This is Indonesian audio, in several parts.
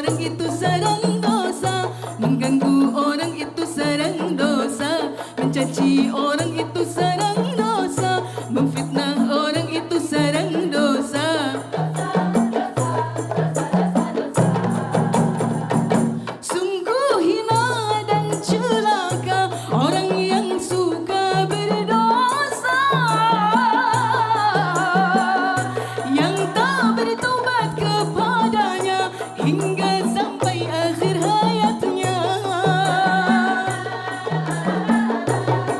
orang itu sarang dosa, mengganggu orang itu sarang dosa, mencaci orang itu sarang dosa, memfitnah orang itu sarang dosa. Sungguh hina dan celaka orang yang suka berdosa, yang tak bertobat kepadanya hingga sampai akhir hayatnya.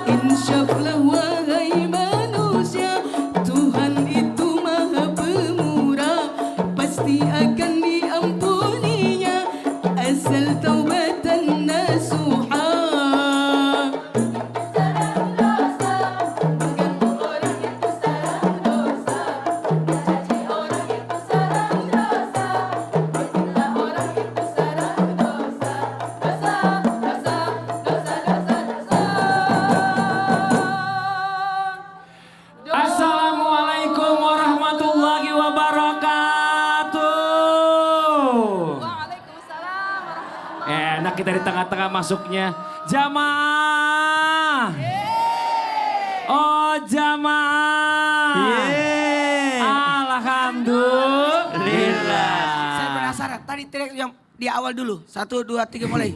Insyaflah wahai manusia, Tuhan itu maha pemurah, pasti akan diampuninya asal taubatan nasuha. Sarang dosa, mengganggu orang itu sarang dosa, mencaci orang itu sarang dosa, memfitnah orang itu sarang dosa, dosa, dosa, dosa, dosa, dosa. Assalamualaikum warahmatullahi wabarakatuh. Waalaikumsalam warahmatullahi. Enak kita di tengah-tengah masuknya. Jamaah. Oh jamaah. Alhamdulillah. Saya penasaran, tadi teriak yang di awal dulu. 1, 2, 3 mulai.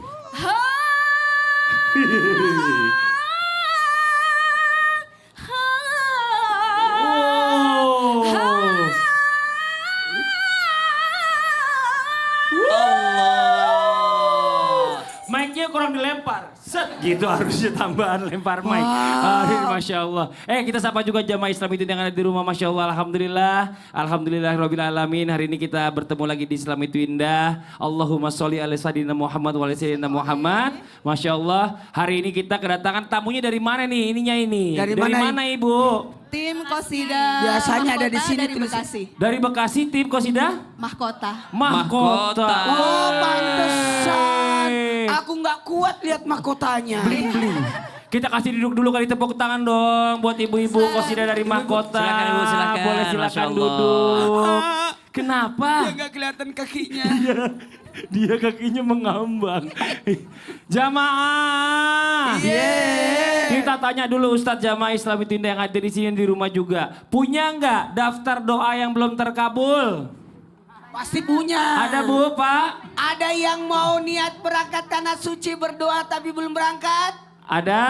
Mic-nya kurang dilempar. Set gitu harusnya tambahan lempar mic. Masya Allah. Kita sapa juga jamaah Islam itu yang ada di rumah. Masya Allah. Alhamdulillah. Alhamdulillah Rabbil Alamin. Hari ini kita bertemu lagi di Islam itu indah. Allahumma sholli ala sayyidina Muhammad wa ala sayyidina Muhammad. Masya Allah. Hari ini kita kedatangan tamunya dari mana nih? Ininya ini. Dari mana, mana, Ibu? Tim Qosida Biasanya ada di Mahkota sini dari tulisan. Bekasi. Dari Bekasi tim Qosida? Mahkota. Mahkota. Oh pantesan. Aku nggak kuat lihat mahkotanya. Kita kasih duduk dulu kali, tepuk tangan dong buat ibu-ibu Qosida dari Mahkota. Silakan, Ibu, silakan. Boleh Masya silakan Allah. duduk. Kenapa? Dia nggak kelihatan kakinya. Dia kakinya mengambang. Jamaah. Kita tanya dulu Ustadz jamaah Islam itu indah yang hadir di sini di rumah juga. Punya nggak daftar doa yang belum terkabul? Pasti punya. Ada Bu, Pak? Ada yang mau niat berangkat tanah suci berdoa tapi belum berangkat? Ada?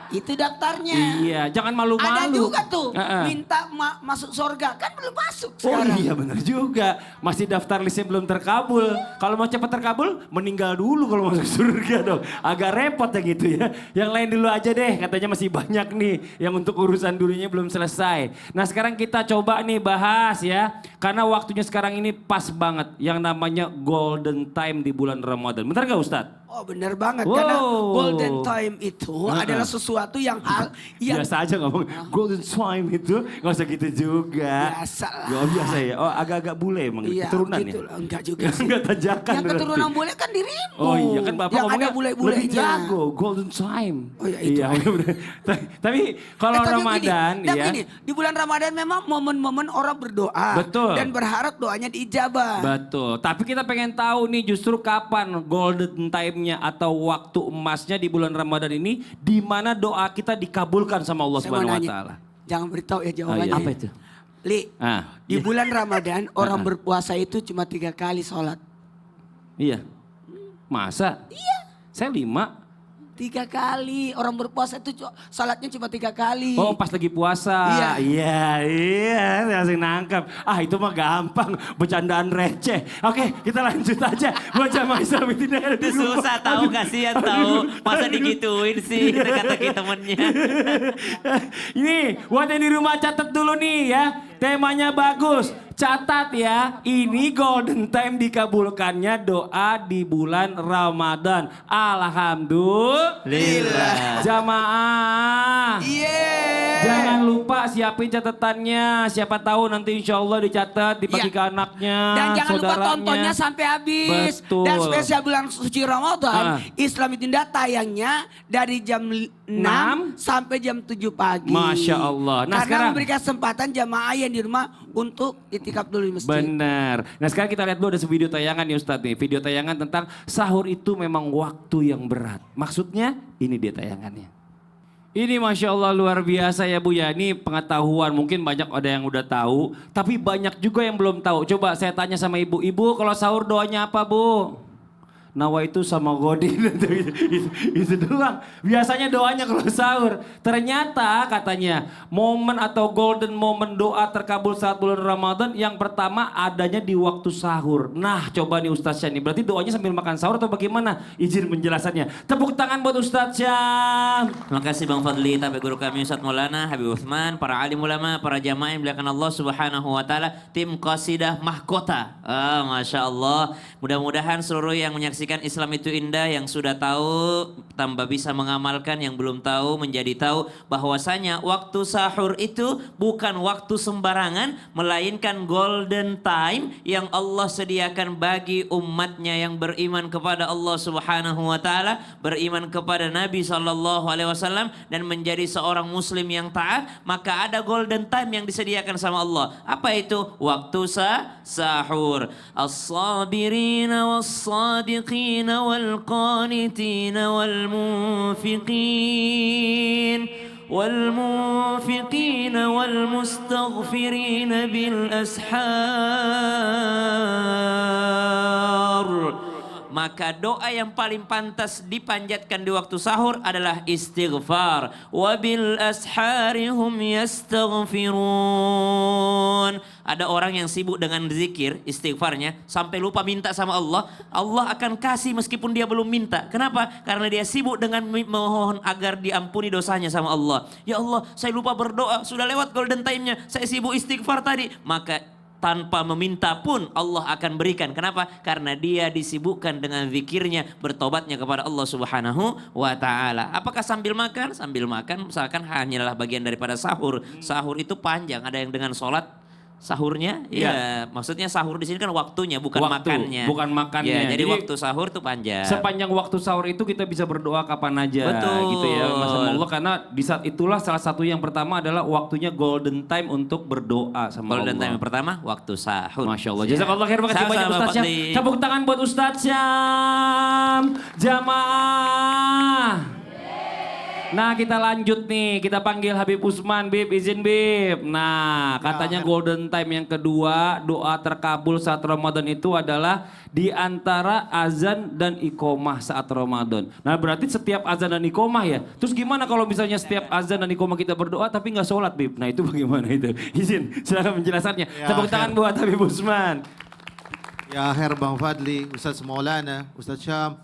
Itu daftarnya. Iya, jangan malu-malu. Ada juga tuh Heeh. minta masuk surga, kan belum masuk Oh sekarang. iya benar juga. Masih daftar listnya belum terkabul. Kalau mau cepat terkabul, meninggal dulu kalau masuk surga dong. Agak repot ya gitu ya. Yang lain dulu aja deh, katanya masih banyak nih. Yang untuk urusan dulunya belum selesai. Nah sekarang kita coba nih bahas ya. Karena waktunya sekarang ini pas banget. Yang namanya golden time di bulan Ramadan. Benar gak Ustadz? Oh benar banget, Wow. karena golden time itu adalah sesuatu yang yang Biasa aja ngomong golden time itu. Gak usah gitu juga. Biasa lah. Gak biasa ya? Oh agak-agak bule emang Iya, keturunan gitu ya? lah. Enggak juga sih. Enggak tajakan Yang berarti. keturunan bule kan dirimu. Oh iya kan Bapak yang ada ngomongnya bule-bulenya. lebih jago, golden time. Oh iya, itu. bener. Tapi kalau Tapi Ramadan gini, ya. gini, di bulan Ramadan memang momen-momen orang berdoa. Betul. Dan berharap doanya diijabah. Betul, tapi kita pengen tahu nih justru kapan golden time-nya atau waktu emasnya di bulan Ramadan ini di mana doa kita dikabulkan sama Allah Saya mau Subhanahu wa nanya, taala. jangan beritahu ya Oh, jawabannya. iya. Apa itu? Li, Ah, di iya. bulan Ramadan orang berpuasa itu cuma 3 kali sholat. Iya. Masa? Iya. Saya 5. 3 kali orang berpuasa itu sholatnya cuma 3 kali. Oh pas lagi puasa. Iya, langsung nangkap. Ah itu mah gampang, bercandaan receh. Oke kita lanjut aja. Buat jamaah Islam itu Itu susah tahu, kasihan tahu. Masa digituin sih kata-kata temennya. Ini buat yang di rumah catat dulu nih ya. Temanya bagus. Catat ya, ini golden time dikabulkannya doa di bulan Ramadan. Alhamdulillah. Lillah. Jamaah. Iya. Jangan lupa siapin catatannya. Siapa tahu nanti insya Allah dicatat, dibagi Iya. ke anaknya, Dan jangan lupa saudaranya. tontonnya sampai habis. Betul. Dan spesial bulan suci Ramadan, Islam itu tayangnya dari jam 6 sampai jam 7 pagi. Masya Allah. Nah, Karena sekarang- memberikan kesempatan jamaah yang di rumah untuk itikaf dulu di masjid. Benar. Nah sekarang kita lihat dulu ada video tayangan nih Ustadz nih. Video tayangan tentang sahur itu memang waktu yang berat. Maksudnya ini dia tayangannya. Ini Masya Allah luar biasa ya Bu ya. Ini pengetahuan mungkin banyak ada yang udah tahu. Tapi banyak juga yang belum tahu. Coba saya tanya sama ibu. Ibu kalau sahur doanya apa Bu? Nawa itu sama Godin. itu doang. Biasanya doanya kalau sahur. Ternyata katanya momen atau golden moment doa terkabul saat bulan Ramadan yang pertama adanya di waktu sahur. Nah coba nih Ustaz Syah nih. Berarti doanya sambil makan sahur atau bagaimana? Izin penjelasannya. Tepuk tangan buat Ustaz Syah. Terima kasih Bang Fadli, tapi guru kami Ustadz Maulana, Habib Uthman, para alim ulama, para jamaah yang dimuliakan Allah Subhanahu wa taala, tim Qasidah Mahkota. Masya Allah. Mudah-mudahan seluruh yang menyaksikan Islam itu indah, yang sudah tahu tambah bisa mengamalkan, yang belum tahu menjadi tahu bahwasanya waktu sahur itu bukan waktu sembarangan, melainkan golden time yang Allah sediakan bagi umatnya yang beriman kepada Allah Subhanahu wa taala, beriman kepada Nabi sallallahu alaihi wasallam dan menjadi seorang muslim yang taat. Maka ada golden time yang disediakan sama Allah. Apa itu? Waktu sahur. As-sabirina was-sadiqina wal-qanitina wal-munfiqin والمنفقين والمستغفرين بالأسحار. Maka doa yang paling pantas dipanjatkan di waktu sahur adalah istighfar. Wabil asharihum yastaghfirun. Ada orang yang sibuk dengan zikir, istighfarnya, sampai lupa minta sama Allah. Allah akan kasih meskipun dia belum minta. Kenapa? Karena dia sibuk dengan memohon agar diampuni dosanya sama Allah. Ya Allah, saya lupa berdoa, sudah lewat golden time-nya. Saya sibuk istighfar tadi. Maka tanpa meminta pun Allah akan berikan. Kenapa? Karena dia disibukkan dengan zikirnya, bertobatnya kepada Allah Subhanahu wa taala. Apakah sambil makan? Sambil makan misalkan hanyalah bagian daripada sahur. Sahur itu panjang, ada yang dengan sholat sahurnya, ya maksudnya sahur di sini kan waktunya, bukan makannya. Bukan makannya. Ya, jadi Jadi waktu sahur tuh panjang. sepanjang waktu sahur itu kita bisa berdoa kapan aja. Betul. Gitu ya Mas Allah. Karena di saat itulah salah satu yang pertama adalah waktunya golden time untuk berdoa sama Golden Allah. time yang pertama waktu sahur. Masya Allah. Jazakallah khair, makasih Sama-sama, banyak Ustaz Pak Syam. Fadli. Tepuk tangan buat Ustaz Syam. Jamaah. Nah kita lanjut nih, kita panggil Habib Utsman. Bib, izin Bib. Nah katanya golden time yang kedua, doa terkabul saat Ramadan itu adalah di antara azan dan iqomah saat Ramadan. Nah berarti setiap azan dan iqomah ya. Terus gimana kalau misalnya setiap azan dan iqomah kita berdoa tapi nggak sholat Bib? Nah itu bagaimana itu? Izin, silakan penjelasannya. Ya, Tepuk tangan buat Habib Utsman. Ya khair Bang Fadli, Ustaz Maulana, Ustaz Syam.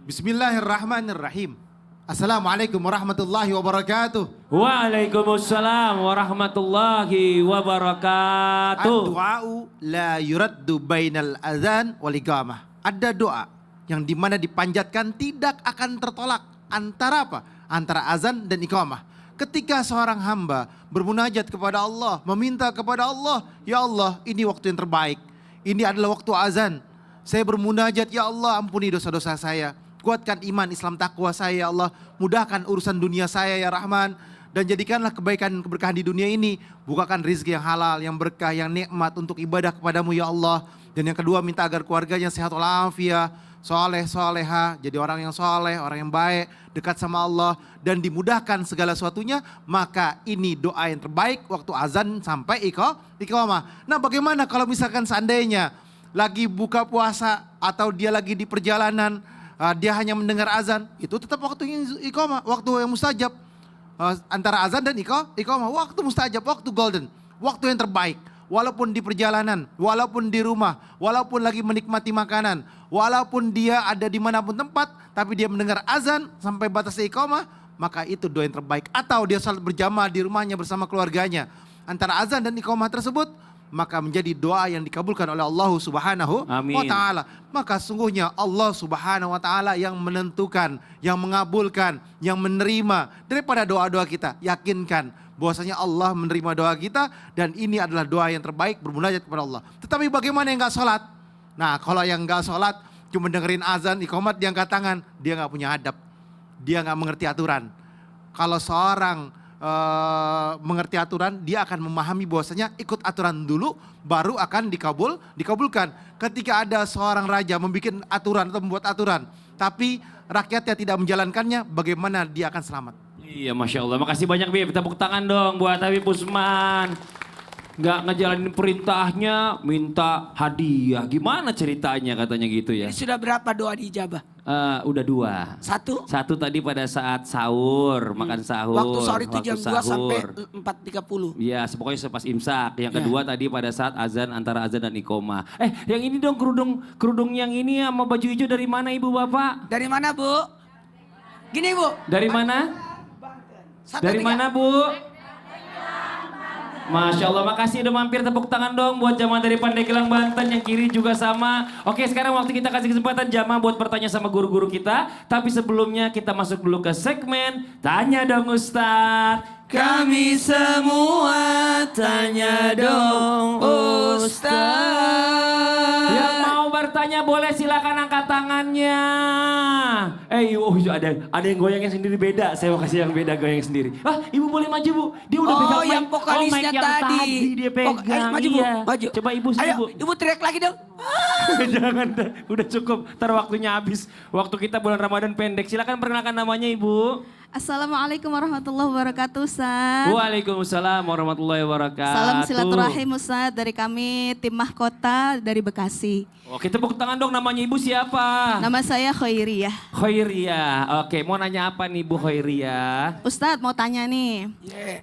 Bismillahirrahmanirrahim. Assalamualaikum warahmatullahi wabarakatuh. Waalaikumsalam warahmatullahi wabarakatuh. Ad-du'a'u la yuraddu bainal azan wal iqamah. Ada doa yang dimana dipanjatkan tidak akan tertolak. Antara apa? Antara azan dan iqamah. Ketika seorang hamba bermunajat kepada Allah, meminta kepada Allah, ya Allah ini waktu yang terbaik. Ini adalah waktu azan. Saya bermunajat, ya Allah ampuni dosa-dosa saya. Kuatkan iman Islam takwa saya ya Allah. Mudahkan urusan dunia saya ya Rahman. Dan jadikanlah kebaikan dan keberkahan di dunia ini. Bukakan rizki yang halal, yang berkah, yang nikmat untuk ibadah kepadamu ya Allah. Dan yang kedua minta agar keluarganya sehat walafiat, soleh, soleha. Jadi orang yang soleh, orang yang baik, dekat sama Allah. Dan dimudahkan segala sesuatunya. Maka ini doa yang terbaik waktu azan sampai iqamah. Nah bagaimana kalau misalkan seandainya lagi buka puasa atau dia lagi di perjalanan, dia hanya mendengar azan, itu tetap waktu iqamah, waktu yang mustajab. Antara azan dan iqamah, waktu mustajab, waktu golden, waktu yang terbaik. Walaupun di perjalanan, walaupun di rumah, walaupun lagi menikmati makanan, walaupun dia ada di manapun tempat, tapi dia mendengar azan sampai batas iqamah, maka itu doa yang terbaik. Atau dia salat berjamaah di rumahnya bersama keluarganya. Antara azan dan iqamah tersebut, maka menjadi doa yang dikabulkan oleh Allah Subhanahu Amin. wa taala. Maka sungguhnya Allah Subhanahu wa taala yang menentukan, yang mengabulkan, yang menerima daripada doa-doa kita. Yakinkan bahwasanya Allah menerima doa kita dan ini adalah doa yang terbaik bermunajat kepada Allah. Tetapi bagaimana yang enggak sholat? Nah, kalau yang enggak sholat cuma dengerin azan, iqamat, dia angkat tangan, dia enggak punya adab. Dia enggak mengerti aturan. Kalau seorang mengerti aturan, dia akan memahami bahwasanya ikut aturan dulu baru akan dikabulkan. Ketika ada seorang raja membuat aturan atau membuat aturan, tapi rakyatnya tidak menjalankannya, bagaimana dia akan selamat? Iya, Masya Allah. Makasih banyak, Bib. Tepuk tangan dong buat Habib Usman. Nggak ngejalanin perintahnya, minta hadiah. Gimana ceritanya katanya gitu ya? Ini sudah berapa doa diijabah? Udah 2. Satu. Satu tadi pada saat sahur, makan sahur. Waktu sahur itu jam 2 sampai sahur. 4.30. Iya, pokoknya pas imsak. Yang Ya. kedua tadi pada saat azan, antara azan dan iqomah. Yang ini dong kerudung yang ini sama baju hijau dari mana Ibu Bapak? Dari mana, Bu? Gini, Bu. Dari mana? Satu, Dari tiga. mana Bu? Masya Allah, makasih udah mampir, tepuk tangan dong buat jamaah dari Pandeglang Banten, yang kiri juga sama. Oke, sekarang waktu kita kasih kesempatan jamaah buat bertanya sama guru-guru kita. Tapi sebelumnya kita masuk dulu ke segmen Tanya Dong Ustadz. Kami semua tanya dong Ustaz. Yang mau bertanya boleh silakan angkat tangannya. Ada yang goyangnya sendiri beda. Saya mau kasih yang beda goyang sendiri. Ibu boleh maju Bu. Dia udah pegang mic. yang vokalisnya mic yang tadi. dia pegang. Maju, Bu. Iya. Maju. Coba Ibu sini Ayo, Bu. Ibu teriak lagi dong. Jangan, udah cukup. Ntar waktunya habis. Waktu kita bulan Ramadan pendek. Silakan perkenalkan namanya Ibu. Assalamualaikum warahmatullahi wabarakatuh, Ustaz. Waalaikumsalam warahmatullahi wabarakatuh. Salam silaturahim, Ustaz, dari kami tim Mahkota dari Bekasi. Oke, tepuk tangan dong, namanya Ibu siapa? Nama saya Khairiyah. Khairia. Oke, mau nanya apa nih Bu Khairia? Ustadz mau tanya nih,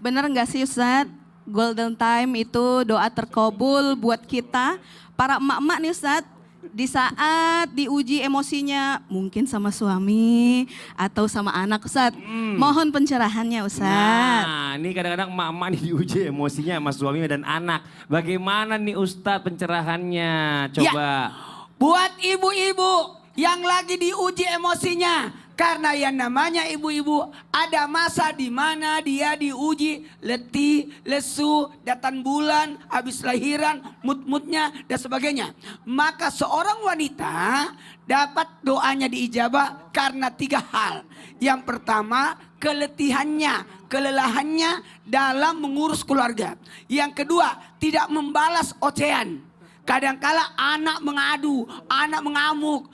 bener nggak sih Ustadz, golden time itu doa terkabul buat kita, para emak-emak nih Ustadz, di saat diuji emosinya mungkin sama suami atau sama anak Ustadz. Mohon pencerahannya Ustadz. Nah, ini kadang-kadang emak-emak nih diuji emosinya sama suami dan anak. Bagaimana nih Ustadz pencerahannya? Coba. Buat ibu-ibu yang lagi diuji emosinya. Karena yang namanya ibu-ibu ada masa di mana dia diuji letih, lesu, datang bulan, habis lahiran, mood-moodnya dan sebagainya. Maka seorang wanita dapat doanya diijabah karena 3 hal. Yang pertama keletihannya, kelelahannya dalam mengurus keluarga. Yang kedua tidak membalas ocehan. Kadangkala anak mengadu, anak mengamuk.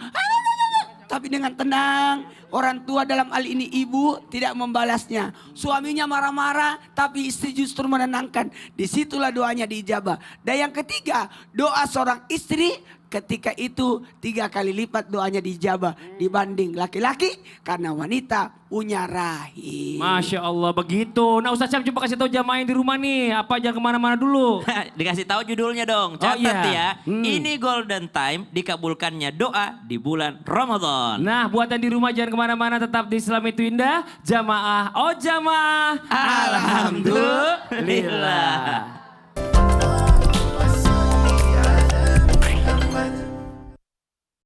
Tapi dengan tenang, orang tua dalam hal ini ibu tidak membalasnya. Suaminya marah-marah, tapi istri justru menenangkan. Disitulah doanya diijabah. Dan yang ketiga, doa seorang istri ketika itu 3 kali lipat doanya diijabah dibanding laki-laki karena wanita punya rahim. Masya Allah begitu. Nah Ustadz Syam coba kasih tahu jamaah yang di rumah nih. Apa jangan kemana-mana dulu. Dikasih tahu judulnya dong. Catat iya. ya. Ini golden time dikabulkannya doa di bulan Ramadan. Nah buat yang di rumah jangan kemana-mana, tetap di Islam itu indah. Jamaah, oh jamaah. Alhamdulillah.